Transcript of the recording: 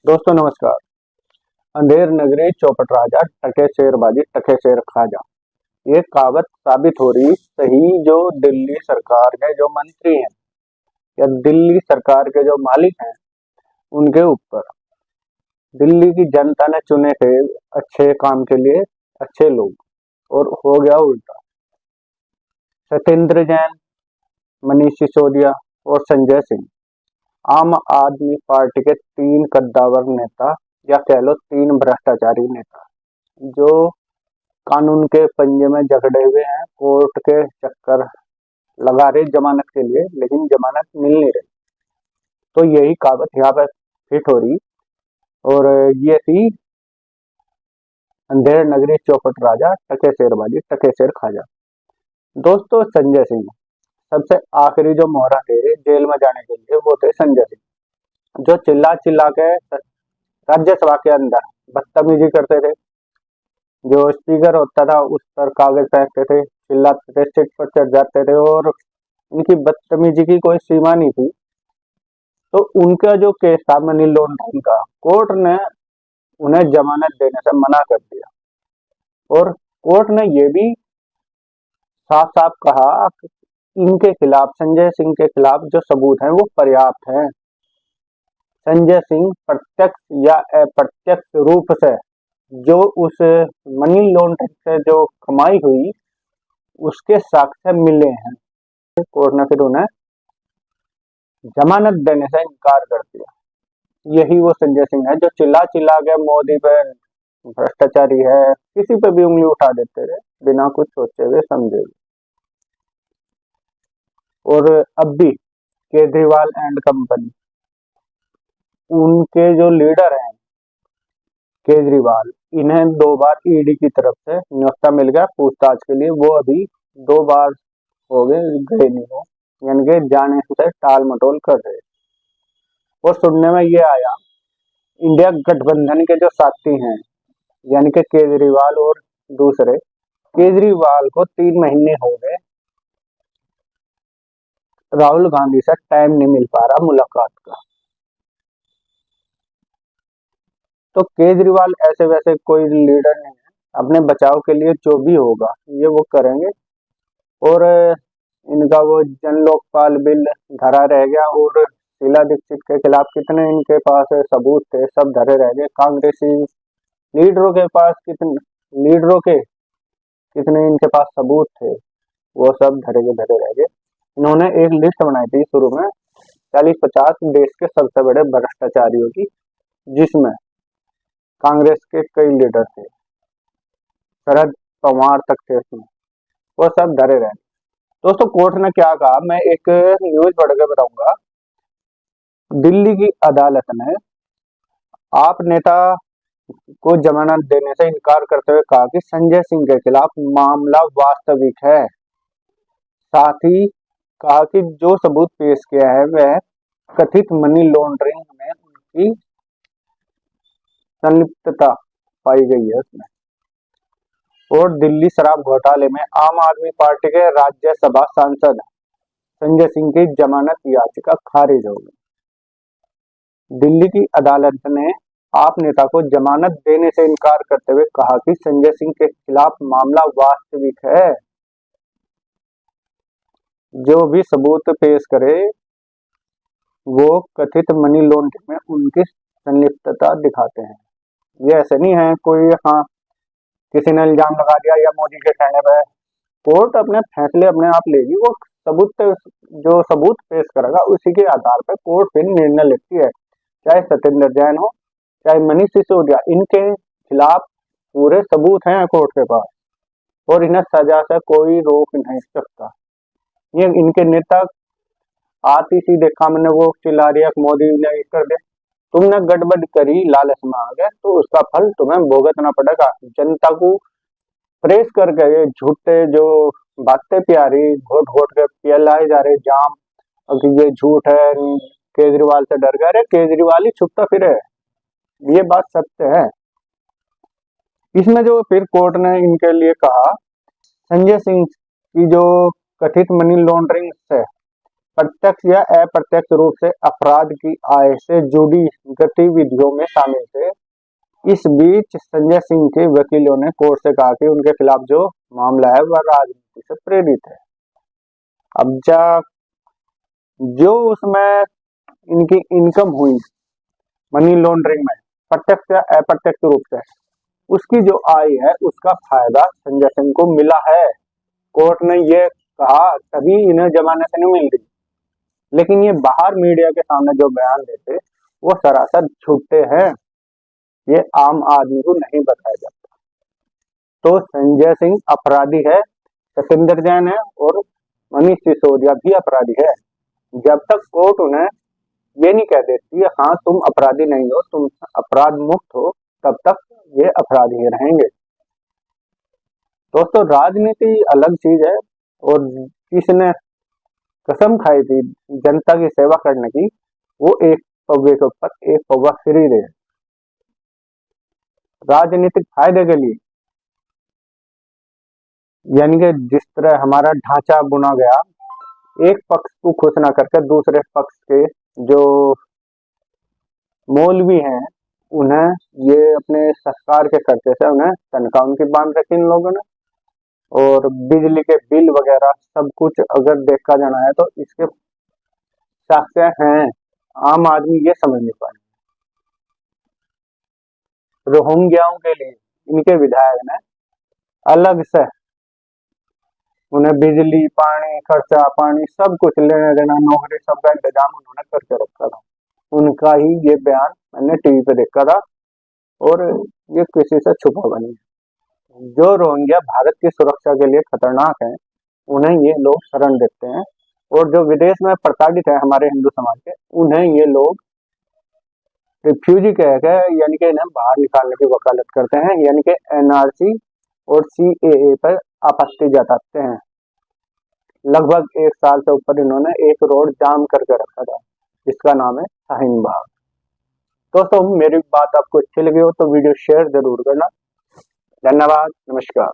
दोस्तों नमस्कार। अंधेर नगरी चौपट राजा टके शेरबाजी टके शेर खाजा, ये कहावत साबित हो रही सही। जो दिल्ली सरकार के जो मंत्री हैं या दिल्ली सरकार के जो मालिक हैं उनके ऊपर दिल्ली की जनता ने चुने थे अच्छे काम के लिए अच्छे लोग, और हो गया उल्टा। सत्येंद्र जैन, मनीष सिसोदिया और संजय सिंह आम आदमी पार्टी के तीन कद्दावर नेता, या कह लो तीन भ्रष्टाचारी नेता, जो कानून के पंजे में जकड़े हुए हैं, कोर्ट के चक्कर लगा रहे जमानत के लिए, लेकिन जमानत मिल नहीं रही। तो यही कहावत यहाँ पे फिट हो रही, और ये थी अंधेर नगरी चौपट राजा टके शेरबाजी टके शेर खाजा। दोस्तों संजय सिंह सबसे आखिरी जो मोहरा थे जेल में जाने के लिए, वो थे संजय सिंह, जो चिल्ला चिल्ला के राज्यसभा के अंदर बदतमीजी करते थे। जो स्पीकर होता था उस पर कागज फेंकते थे, चिल्लाते थे, सीट पर चढ़ जाते थे, और इनकी बदतमीजी की कोई सीमा नहीं थी। तो उनका जो केस था मनी लॉन्ड्रिंग का, कोर्ट ने उन्हें जमानत देने से मना कर दिया, और कोर्ट ने यह भी साफ साफ कहा कि इनके खिलाफ, संजय सिंह के खिलाफ जो सबूत हैं वो पर्याप्त हैं। संजय सिंह प्रत्यक्ष या अप्रत्यक्ष रूप से जो उस मनी लॉन्ड्रिंग से जो कमाई हुई उसके साक्ष्य मिले हैं। कोर्ट ने फिर उन्हें जमानत देने से इनकार कर दिया। यही वो संजय सिंह है जो चिल्ला चिल्ला के मोदी पे भ्रष्टाचारी है, किसी पे भी उंगली उठा देते थे बिना कुछ सोचे हुए समझे हुए। और अब भी केजरीवाल एंड कंपनी, उनके जो लीडर हैं केजरीवाल, इन्हें 2 बार ईडी की तरफ से न्योता मिल गया पूछताछ के लिए। वो अभी 2 बार हो गए गए नहीं हो, यानी कि जाने से टाल मटोल कर रहे। और सुनने में ये आया इंडिया गठबंधन के जो साथी हैं, यानी कि केजरीवाल और दूसरे, केजरीवाल को 3 महीने हो गए राहुल गांधी से टाइम नहीं मिल पा रहा मुलाकात का। तो केजरीवाल ऐसे वैसे कोई लीडर नहीं है, अपने बचाव के लिए जो भी होगा ये वो करेंगे। और इनका वो जन लोकपाल बिल धरा रह गया, और शीला दीक्षित के खिलाफ कितने इनके पास सबूत थे सब धरे रह गए। कांग्रेसी लीडरों के पास कितने इनके पास सबूत थे, वो सब धरे के धरे रह गए। इन्होंने एक लिस्ट बनाई थी शुरू में 40-50 देश के सबसे बड़े भ्रष्टाचारियों की, जिसमें कांग्रेस के कई लीडर थे, शरद पवार तक थे उसमें, वो सब धरे रहे। दोस्तों कोर्ट ने क्या कहा, मैं एक न्यूज पढ़ के बताऊंगा। दिल्ली की अदालत ने आप नेता को जमानत देने से इनकार करते हुए कहा कि संजय सिंह के खिलाफ मामला वास्तविक है। साथ ही कहा कि जो सबूत पेश किया है वह कथित मनी लॉन्ड्रिंग में उनकी संलिप्तता पाई गई है उसमें। और दिल्ली शराब घोटाले में आम आदमी पार्टी के राज्यसभा सांसद संजय सिंह की जमानत याचिका खारिज हो गई। दिल्ली की अदालत ने आप नेता को जमानत देने से इनकार करते हुए कहा कि संजय सिंह के खिलाफ मामला वास्तविक है। जो भी सबूत पेश करे वो कथित मनी लॉन्ड्रिंग में उनकी संलिप्तता दिखाते हैं। ये ऐसे नहीं है कोई हाँ किसी ने इल्जाम लगा दिया या मोदी के कहने पर। कोर्ट अपने फैसले अपने आप लेगी, वो जो सबूत पेश करेगा उसी के आधार पर कोर्ट फिर निर्णय लेती है। चाहे सत्येंद्र जैन हो चाहे मनीष सिसोदिया, इनके खिलाफ पूरे सबूत हैं कोर्ट के पास, और इन्हें सजा से कोई रोक नहीं सकता। ये इनके नेता आती सीधे सामने वो चिल्ला रही है मोदी ने कर दे, तुमने गड़बड़ करी, लालच में आ गए तो उसका फल तुम्हें भुगतना पड़ेगा। जनता को प्रेस करके ये झूठे जो बातें प्यारी घोट घोट के पिलाई जा रहे जाम, और ये झूठ है, केजरीवाल से डर गए। अरे केजरीवाल ही छुपता फिरे, ये बात सत्य है। इसमें जो फिर कोर्ट ने इनके लिए कहा, संजय सिंह की जो कथित मनी लॉन्ड्रिंग से प्रत्यक्ष या अप्रत्यक्ष रूप से अपराध की आय से जुड़ी गतिविधियों में शामिल थे। इस बीच संजय सिंह के वकीलों ने कोर्ट से कहा कि उनके खिलाफ जो मामला है वह राजनीति से प्रेरित है। अब जो उसमें इनकी इनकम हुई मनी लॉन्ड्रिंग में प्रत्यक्ष या अप्रत्यक्ष रूप से, उसकी जो आय है उसका फायदा संजय सिंह को मिला है। कोर्ट ने ये कहा, तभी इन्हें जमानत नहीं मिल रही। लेकिन ये बाहर मीडिया के सामने जो बयान देते वो सरासर झूठे हैं, ये आम आदमी को नहीं बताया जाता। तो संजय सिंह अपराधी है, सत्येंद्र जैन है और मनीष सिसोदिया भी अपराधी है। जब तक कोर्ट उन्हें ये नहीं कह देती है हाँ तुम अपराधी नहीं हो, तुम अपराध मुक्त हो, तब तक ये अपराधी ही रहेंगे। दोस्तों राजनीति अलग चीज है, और किसने कसम खाई थी जनता की सेवा करने की, वो एक पौवे के ऊपर एक पौवा फ्री रहे राजनीतिक फायदे के लिए। यानी कि जिस तरह हमारा ढांचा बुना गया, एक पक्ष को खुश ना करके दूसरे पक्ष के जो मौलवी हैं उन्हें ये अपने सरकार के खर्चे से उन्हें तनख्वाह उनकी बांध रखी इन लोगों ने, और बिजली के बिल वगैरह सब कुछ अगर देखा जाना है तो इसके साक्ष्य हैं। आम आदमी ये समझ नहीं पाए। रोहिंग्याओं के लिए इनके विधायक ने अलग से उन्हें बिजली पानी खर्चा पानी सब कुछ लेने देना नौकरी सबका इंतजाम उन्होंने करके रखा था। उनका ही ये बयान मैंने टीवी पे देखा था, और ये किसी से छुपा बनी है। जो रोहिंग्या भारत की सुरक्षा के लिए खतरनाक है उन्हें ये लोग शरण देते हैं, और जो विदेश में प्रताड़ित है हमारे हिंदू समाज के, उन्हें ये लोग रिफ्यूजी कह के यानी कि इन्हें बाहर निकालने की वकालत करते हैं। यानी कि एनआरसी और सीएए पर आपत्ति जताते हैं। लगभग 1 साल से ऊपर इन्होंने एक रोड जाम करके रखा था जिसका नाम है शाहीन बाग। दोस्तों मेरी बात आपको अच्छी लगी हो तो वीडियो शेयर जरूर करना। धन्यवाद, नमस्कार।